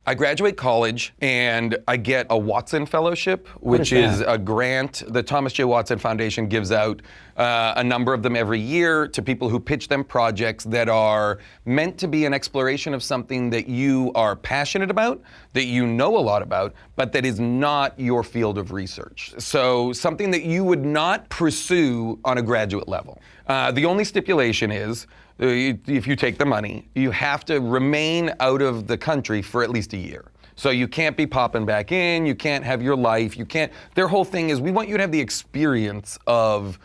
I graduate college and I get a Watson Fellowship, which is a grant the Thomas J. Watson Foundation gives out, a number of them every year to people who pitch them projects that are meant to be an exploration of something that you are passionate about, that you know a lot about, but that is not your field of research. So something that you would not pursue on a graduate level. The only stipulation is, if you take the money, you have to remain out of the country for at least a year. So you can't be popping back in, you can't have your life, you can't, their whole thing is we want you to have the experience of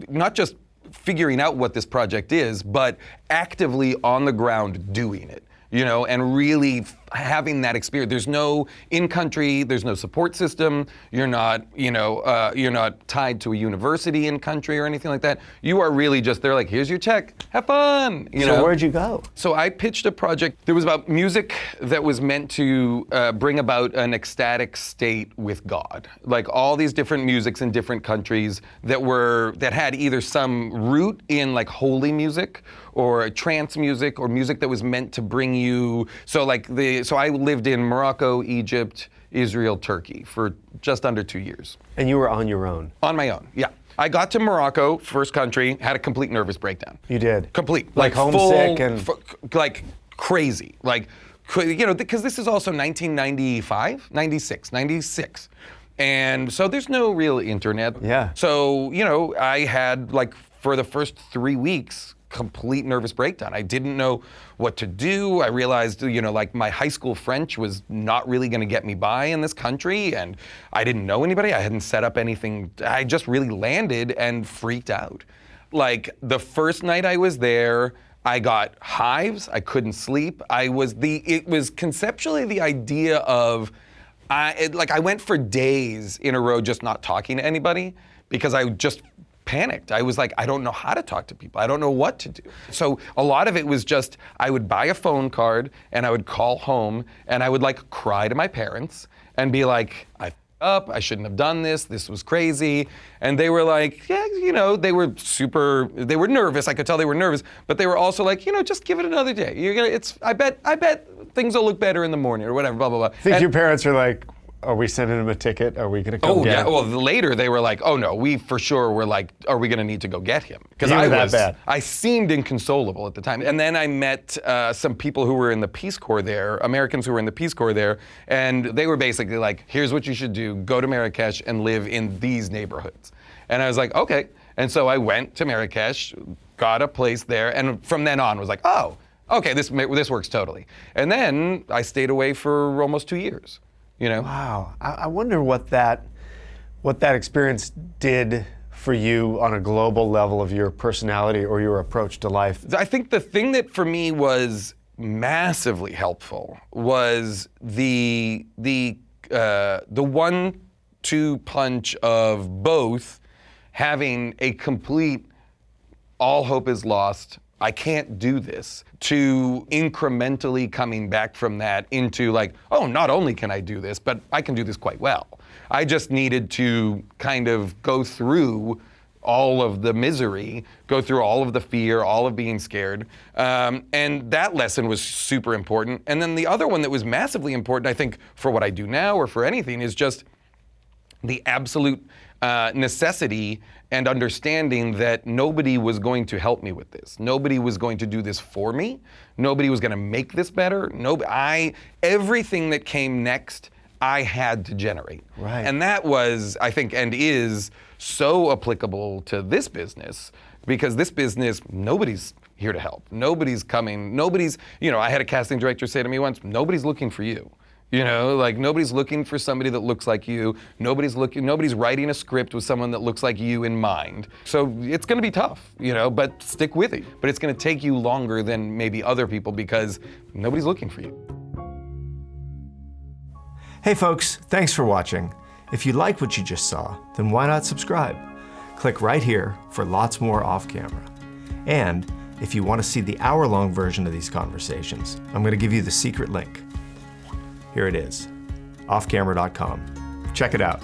not just figuring out what this project is, but actively on the ground doing it, you know, and really having that experience. There's no in-country, there's no support system. You're not, you're not tied to a university in country or anything like that. You are really just, they're like, here's your check, have fun. So where'd you go? So I pitched a project that was about music that was meant to bring about an ecstatic state with God. Like all these different musics in different countries that had either some root in like holy music or trance music or music that was meant to bring you, so I lived in Morocco, Egypt, Israel, Turkey for just under 2 years. And you were on your own? On my own, yeah. I got to Morocco, first country, had a complete nervous breakdown. You did? Complete. Like homesick and... like crazy. Like, because this is also 1995, 96. And so there's no real internet. Yeah. So, I had for the first 3 weeks, complete nervous breakdown. I didn't know what to do. I realized, my high school French was not really going to get me by in this country, and I didn't know anybody. I hadn't set up anything. I just really landed and freaked out. Like the first night I was there, I got hives. I couldn't sleep. It was conceptually the idea of, I went for days in a row just not talking to anybody because I just panicked. I was like, I don't know how to talk to people. I don't know what to do. So a lot of it was just, I would buy a phone card and I would call home and I would cry to my parents and be like, I up, I shouldn't have done this. This was crazy. And they were like, yeah, they were nervous. I could tell they were nervous, but they were also like, just give it another day. I bet things will look better in the morning or whatever, blah, blah, blah. I think your parents were like, are we sending him a ticket? Are we going to come get him? Well, later they were like, oh no, we for sure were like, are we going to need to go get him? Because I seemed inconsolable at the time. And then I met some people who were in the Peace Corps there, Americans who were in the Peace Corps there, and they were basically like, here's what you should do, go to Marrakesh and live in these neighborhoods. And I was like, okay. And so I went to Marrakesh, got a place there, and from then on was like, oh, okay, this works totally. And then I stayed away for almost 2 years. Wow. I wonder what that experience did for you on a global level of your personality or your approach to life. I think the thing that for me was massively helpful was the 1-2 punch of both having a complete all hope is lost, I can't do this, to incrementally coming back from that into oh, not only can I do this, but I can do this quite well. I just needed to kind of go through all of the misery, go through all of the fear, all of being scared. And that lesson was super important. And then the other one that was massively important, I think, for what I do now or for anything, is just the absolute necessity and understanding that nobody was going to help me with this. Nobody was going to do this for me. Nobody was going to make this better. Everything that came next, I had to generate. Right. And that was, I think, and is so applicable to this business, because this business, nobody's here to help. Nobody's coming. I had a casting director say to me once, nobody's looking for you. Nobody's looking for somebody that looks like you. Nobody's writing a script with someone that looks like you in mind. So it's gonna be tough, but stick with it. But it's gonna take you longer than maybe other people because nobody's looking for you. Hey folks, thanks for watching. If you like what you just saw, then why not subscribe? Click right here for lots more off camera. And if you want to see the hour-long version of these conversations, I'm gonna give you the secret link. Here it is, offcamera.com. Check it out.